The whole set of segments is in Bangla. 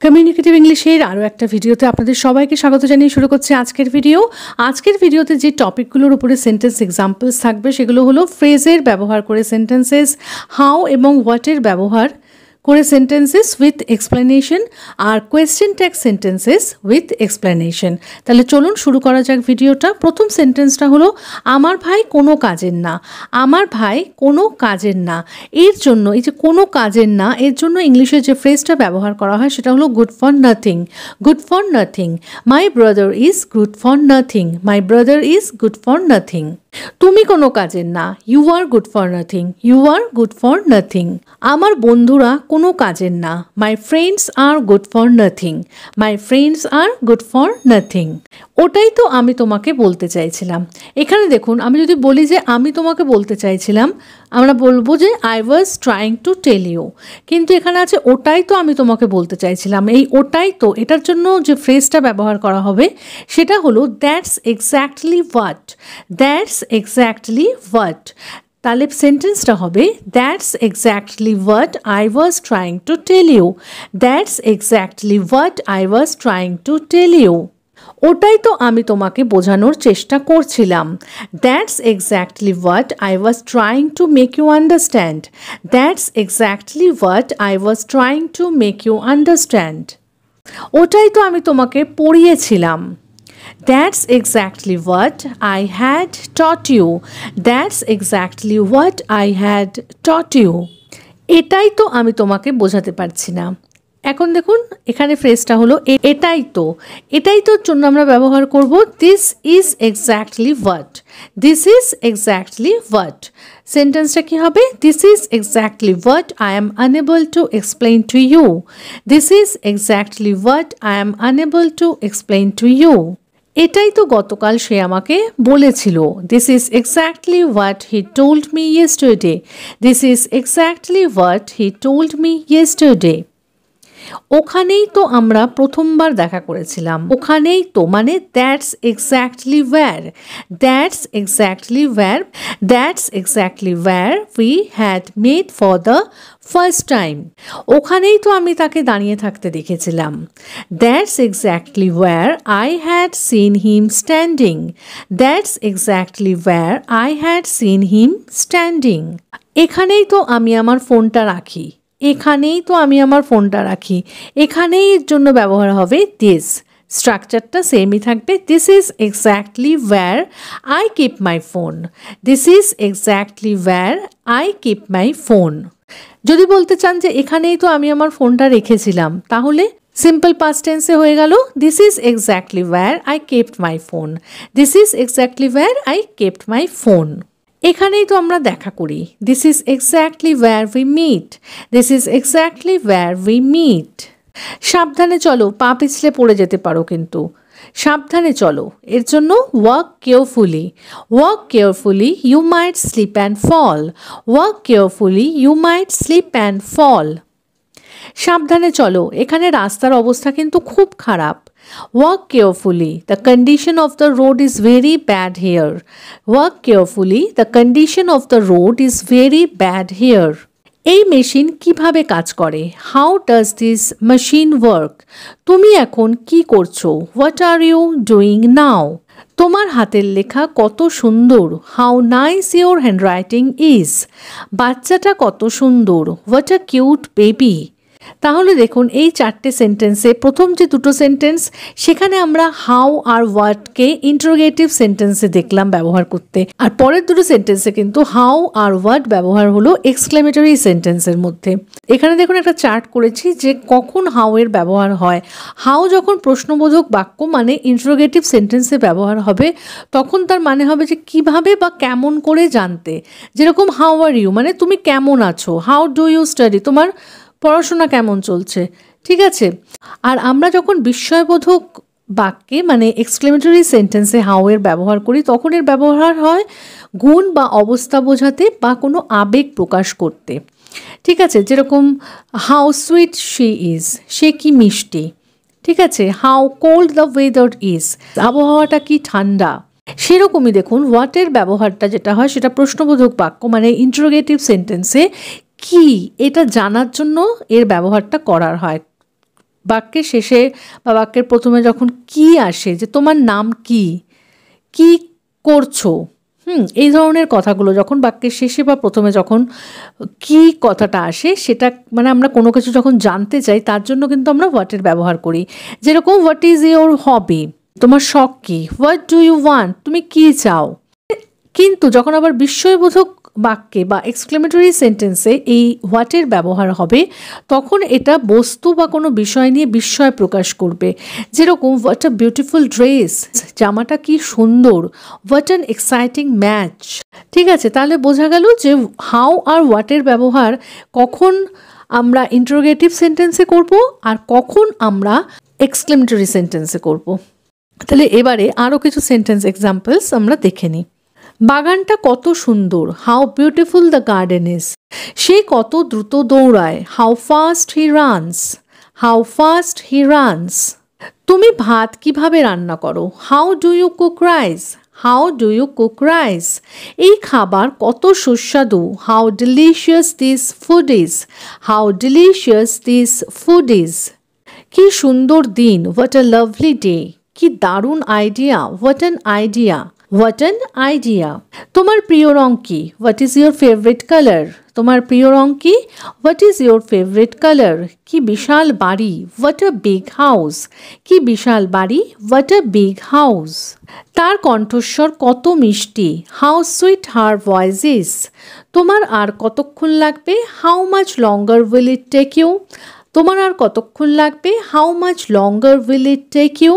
কমিউনিকেটিভ ইংলিশের আরও একটা ভিডিওতে আপনাদের সবাইকে স্বাগত জানিয়ে শুরু করছি আজকের ভিডিও। আজকের ভিডিওতে যে টপিকগুলোর উপরে সেন্টেন্স এক্সাম্পলস থাকবে সেগুলো হলো ফ্রেজের ব্যবহার করে সেন্টেন্সেস, হাউ এবং হোয়াটের ব্যবহার করে সেন্টেন্সেস উইথ এক্সপ্লেনেশন, আর question tag sentences with explanation. তাহলে চলুন শুরু করা যাক ভিডিওটা। প্রথম সেন্টেন্সটা হলো আমার ভাই কোনো কাজের না। আমার ভাই কোনো কাজের না, এর জন্য এই যে কোনো কাজের না, এর জন্য ইংলিশে যে ফ্রেজটা ব্যবহার করা হয় সেটা হলো good for nothing. Good for nothing, my brother is good for nothing. My brother is good for nothing. তুমি কোনো কাজের না, you are good for nothing. You are good for nothing. আমার বন্ধুরা কোনো কাজের না, my friends are good for nothing. My friends are good for nothing. ওটাই তো আমি তোমাকে বলতে চাইছিলাম। এখানে দেখুন, আমি যদি বলি যে আমি তোমাকে বলতে চাইছিলাম, আমরা বলবো যে I was trying to tell you. কিন্তু এখানে আছে ওটাই তো আমি তোমাকে বলতে চাইছিলাম। এই ওটাই তো, এটার জন্য যে ফ্রেজটা ব্যবহার করা হবে সেটা হলো that's exactly what. That's exactly what. তাহলে সেন্টেন্সটা হবে that's exactly what I was trying to tell you. That's exactly what I was trying to tell you. ওটাই তো আমি তোমাকে বোঝানোর চেষ্টা করছিলাম। That's exactly what I was trying to make you understand. That's exactly what I was trying to make you understand. ওটাই তো আমি তোমাকে পড়িয়েছিলাম। That's exactly what I had taught you. That's exactly what I had taught you. এটাই তো আমি তোমাকে বোঝাতে পারছি না। এখন দেখুন এখানে ফ্রেজটা হলো এটাই তো। এটাই তোর জন্য আমরা ব্যবহার করব this is exactly what. This is exactly what. সেন্টেন্সটা কি হবে? This is exactly what I am unable to explain to you. This is exactly what I am unable to explain to you. এটাই তো গতকাল সে আমাকে বলেছিল। This is exactly what he told me yesterday. This is exactly what he told me yesterday. ওখানেই তো আমরা প্রথমবার দেখা করেছিলাম। ওখানেই তো মানে that's exactly where. That's exactly where. That's exactly where we had met for the first time. ওখানেই তো আমি তাকে দাঁড়িয়ে থাকতে দেখেছিলাম। That's exactly where I had seen him standing. That's exactly where I had seen him standing. এখানেই তো আমি আমার ফোনটা রাখি। এখানেই তো আমি আমার ফোনটা রাখি। এখানেই এর জন্য ব্যবহার হবে দিস। স্ট্রাকচারটা সেমই থাকবে। This is exactly where I keep my phone. This is exactly where I keep my phone. যদি বলতে চান যে এখানেই তো আমি আমার ফোনটা রেখেছিলাম, তাহলে সিম্পল পাস্ট টেন্সে হয়ে গেল this is exactly where I kept my phone. This is exactly where I kept my phone. এখানেই তো আমরা দেখা করি। This is exactly where we meet. This is exactly where we meet. সাবধানে চলো, পা পিছলে পড়ে যেতে পারো কিন্তু। সাবধানে চলো, এর জন্য walk carefully. Walk carefully, you might slip and fall. Walk carefully, you might slip and fall. সাবধানে চলো, এখানে রাস্তার অবস্থা কিন্তু খুব খারাপ। Walk carefully, the condition of the road is very bad here. Walk carefully, the condition of the road is very bad here. এই মেশিন কিভাবে কাজ করে? How does this machine work? তুমি এখন কি করছো? What are you doing now? তোমার হাতের লেখা কত সুন্দর। How nice your handwriting is. বাচ্চাটা কত সুন্দর। What a cute baby. তাহলে দেখুন এই চারটে সেন্টেন্সে প্রথম যে দুটো সেন্টেন্স সেখানে আমরা হাউ আর হোয়াটকে ইন্টারোগেটিভ সেন্টেন্সে দেখলাম ব্যবহার করতে, আর পরের দুটো সেন্টেন্সে কিন্তু হাউ আর হোয়াট ব্যবহার হলো এক্সক্লেমেটরি সেন্টেন্সের মধ্যে। এখানে দেখুন একটা চার্ট করেছি যে কখন হাউ এর ব্যবহার হয়। হাউ যখন প্রশ্নবোধক বাক্য মানে ইন্টারোগেটিভ সেন্টেন্সে ব্যবহার হবে তখন তার মানে হবে যে কিভাবে বা কেমন করে জানতে। যেরকম হাউ আর ইউ মানে তুমি কেমন আছো। হাউ ডু ইউ স্টাডি, তোমার পড়াশোনা কেমন চলছে, ঠিক আছে। আর আমরা যখন বিস্ময়বোধক বাক্যে মানে এক্সক্লেমেটরি সেন্টেন্সে হাউ এর ব্যবহার করি তখন এর ব্যবহার হয় গুণ বা অবস্থা বোঝাতে বা কোনো আবেগ প্রকাশ করতে, ঠিক আছে। যেরকম হাউ সুইট শি ইজ, সে কি মিষ্টি, ঠিক আছে। How cold the weather is, আবহাওয়াটা কি ঠান্ডা। সেরকমই দেখুন হোয়াটের ব্যবহারটা যেটা হয় সেটা প্রশ্নবোধক বাক্য মানে ইন্টারোগেটিভ সেন্টেন্সে কি এটা জানার জন্য এর ব্যবহারটা করার হয়। বাক্যের শেষে বা বাক্যের প্রথমে যখন কি আসে, যে তোমার নাম কি, কি করছো, এই ধরনের কথাগুলো যখন বাক্যের শেষে বা প্রথমে যখন কি কথাটা আসে, সেটা মানে আমরা কোনো কিছু যখন জানতে চাই তার জন্য কিন্তু আমরা হোয়াটের ব্যবহার করি। যেরকম হোয়াট ইজ ইউর হবি, তোমার শখ কি, হোয়াট ডু ইউ ওয়ান্ট, তুমি কি চাও। কিন্তু যখন আবার বিস্ময়বোধক বাক্যে বা এক্সক্লেমেটরি সেন্টেন্সে এই হোয়াটের ব্যবহার হবে, তখন এটা বস্তু বা কোনো বিষয় নিয়ে বিস্ময় প্রকাশ করবে। যেরকম হোয়াট আ বিউটিফুল ড্রেস, জামাটা কি সুন্দর, হোয়াট অ্যান এক্সাইটিং ম্যাচ। ঠিক আছে, তাহলে বোঝা গেল যে হাউ আর হোয়াটের ব্যবহার কখন আমরা ইন্টারোগেটিভ সেন্টেন্সে করব আর কখন আমরা এক্সক্লেমেটরি সেন্টেন্সে করব। তাহলে এবারে আরও কিছু সেন্টেন্স এক্সাম্পলস আমরা দেখে নিই। বাগানটা কত সুন্দর, how beautiful the garden is. সে কত দ্রুত দৌড়ায়, how fast he runs, how fast he runs. তুমি ভাত কিভাবে রান্না করো, how do you cook rice, how do you cook rice. এই খাবার কত সুস্বাদু, how delicious this food is, how delicious this food is. কি সুন্দর দিন, হোয়াট আ লাভলি ডে, কি দারুণ idea, what an idea, what an idea. তোমার প্রিয় রং কি, what is your favourite colour, তোমার প্রিয় রং কি, what is your favourite colour. কি বিশাল বাড়ি, হোয়াট আ বিগ হাউস, কি বিশাল বাড়ি, হোয়াট আ বিগ হাউস। তার কণ্ঠস্বর কত মিষ্টি, how sweet her voice is. তোমার আর কতক্ষণ লাগবে, how much longer will it take you, তোমার আর কতক্ষণ লাগবে, how much longer will it take you.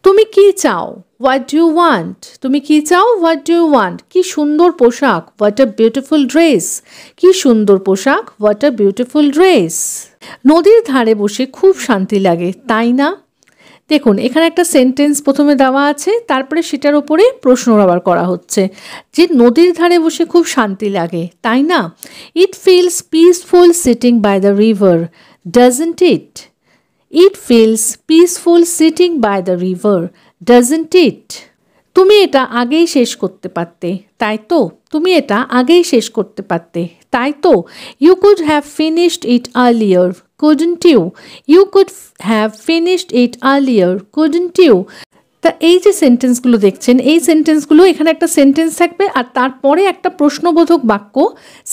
তুমি কি চাও, হোয়াট ডু ইউ ওয়ান্ট, তুমি কি চাও, হোয়াট ডু ইউ ওয়ান্ট। কি সুন্দর পোশাক, হোয়াট আ বিউটিফুল ড্রেস, কি সুন্দর পোশাক, হোয়াট আ বিউটিফুল ড্রেস। নদীর ধারে বসে খুব শান্তি লাগে, তাই না। দেখুন এখানে একটা সেন্টেন্স প্রথমে দেওয়া আছে, তারপরে সেটার উপরে প্রশ্ন আবার করা হচ্ছে যে নদীর ধারে বসে খুব শান্তি লাগে, তাই না। It feels peaceful sitting by the river, doesn't it. It feels peaceful sitting by the river, doesn't it. তুমি এটা আগেই শেষ করতে পারতে, তাই তো, তুমি এটা আগেই শেষ করতে পারতে, তাই তো। You could have finished it earlier, couldn't you, you could have finished it earlier, couldn't you। তা এই যে সেন্টেন্সগুলো দেখছেন, এই সেন্টেন্সগুলো এখানে একটা সেন্টেন্স থাকবে আর তারপরে একটা প্রশ্নবোধক বাক্য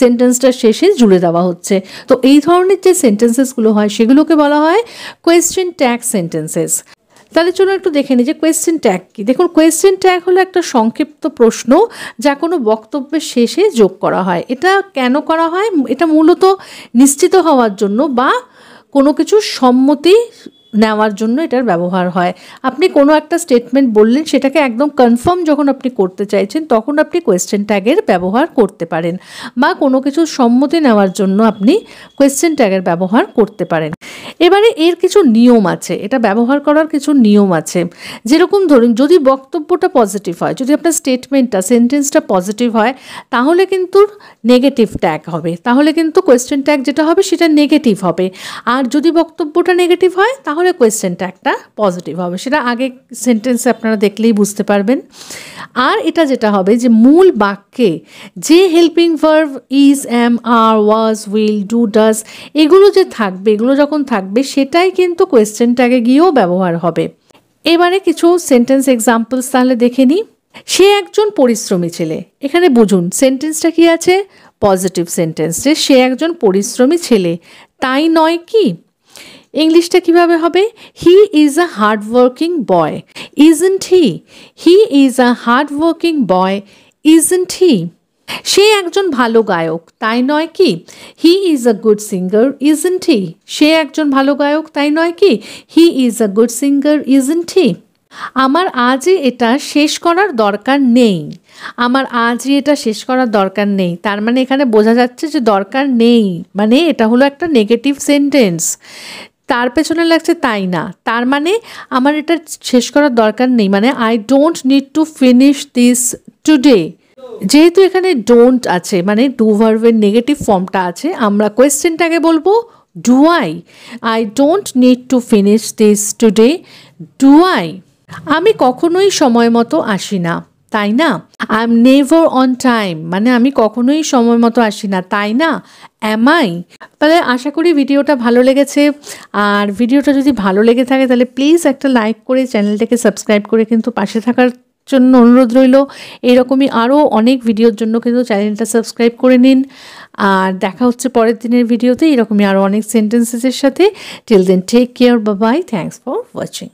সেন্টেন্সটার শেষে জুড়ে দেওয়া হচ্ছে। তো এই ধরনের যে সেন্টেন্সেসগুলো হয় সেগুলোকে বলা হয় কোয়েশ্চেন ট্যাগ সেন্টেন্সেস। তাহলে চলুন একটু দেখে নিই যে কোয়েশ্চেন ট্যাগ কি। দেখুন কোয়েশ্চেন ট্যাগ হলো একটা সংক্ষিপ্ত প্রশ্ন যা কোনো বক্তব্যের শেষে যোগ করা হয়। এটা কেন করা হয়, এটা মূলত নিশ্চিত হওয়ার জন্য বা কোনো কিছু সম্মতি নেওয়ার জন্য এটার ব্যবহার হয়। আপনি কোনো একটা স্টেটমেন্ট বললেন, সেটাকে একদম কনফার্ম যখন আপনি করতে চাইছেন তখন আপনি কোয়েশ্চেন ট্যাগের ব্যবহার করতে পারেন, বা কোনো কিছু সম্মতি নেওয়ার জন্য আপনি কোয়েশ্চেন ট্যাগের ব্যবহার করতে পারেন। এবারে এর কিছু নিয়ম আছে, এটা ব্যবহার করার কিছু নিয়ম আছে। যেরকম ধরুন যদি বক্তব্যটা পজিটিভ হয়, যদি আপনার স্টেটমেন্টটা সেন্টেন্সটা পজিটিভ হয় তাহলে কিন্তু নেগেটিভ ট্যাগ হবে, তাহলে কিন্তু কোয়েশ্চেন ট্যাগ যেটা হবে সেটা নেগেটিভ হবে। আর যদি বক্তব্যটা নেগেটিভ হয় তাহলে কোয়েশ্চেন ট্যাগটা পজিটিভ হবে, সেটা আগে সেন্টেন্সে আপনারা দেখলেই বুঝতে পারবেন। আর এটা যেটা হবে যে মূল বাক্যে যে helping verb is, am, are, was, will, do, does এগুলো যে থাকবে, এগুলো যখন থাকবে সেটাই কিন্তু কোয়েশ্চেন ট্যাগে গিয়েও ব্যবহার হবে। এবারে কিছু সেন্টেন্স এক্সাম্পলস তাহলে দেখে নিই। সে একজন পরিশ্রমী ছেলে, এখানে বুঝুন সেন্টেন্সটা কি আছে, পজিটিভ সেন্টেন্স, যে সে একজন পরিশ্রমী ছেলে, তাই নয় কি। ইংলিশটা কিভাবে হবে, he is a hard working boy, isn't he, he is a hard working boy, isn't he. সে একজন ভালো গায়ক, তাই নয় কি, he is a good singer, isn't he, সে একজন ভালো গায়ক, তাই নয় কি, he is a good singer, isn't he. আমার আজই এটা শেষ করার দরকার নেই, আমার আজই এটা শেষ করার দরকার নেই, তার মানে এখানে বোঝা যাচ্ছে যে দরকার নেই মানে এটা হলো একটা নেগেটিভ সেন্টেন্স। তার পেছনে লাগছে তাই না, তার মানে আমার এটা শেষ করার দরকার নেই মানে I don't need to finish this today. যেহেতু এখানে ডোন্ট আছে মানে ডু ভার্বের নেগেটিভ ফর্মটা আছে, আমরা কোয়েশ্চেনটাকে বলবো do I, I don't need to finish this today, do I. আমি কখনোই সময় মতো আসি না, তাই না? I am never on time মানে আমি কখনোই সময় মতো আসি না, তাই না? Am I? তাহলে আশা করি ভিডিওটা ভালো লেগেছে। আর ভিডিওটা যদি ভালো লেগে থাকে তাহলে প্লিজ একটা লাইক করে চ্যানেলটাকে সাবস্ক্রাইব করে কিন্তু পাশে থাকার জন্য অনুরোধ রইল। এরকমই আরও অনেক ভিডিওর জন্য কিন্তু চ্যানেলটা সাবস্ক্রাইব করে নিন। আর দেখা হচ্ছে পরের দিনের ভিডিওতে এরকমই আরও অনেক সেন্টেন্সেসের সাথে। Till then take care, bye bye, thanks for watching.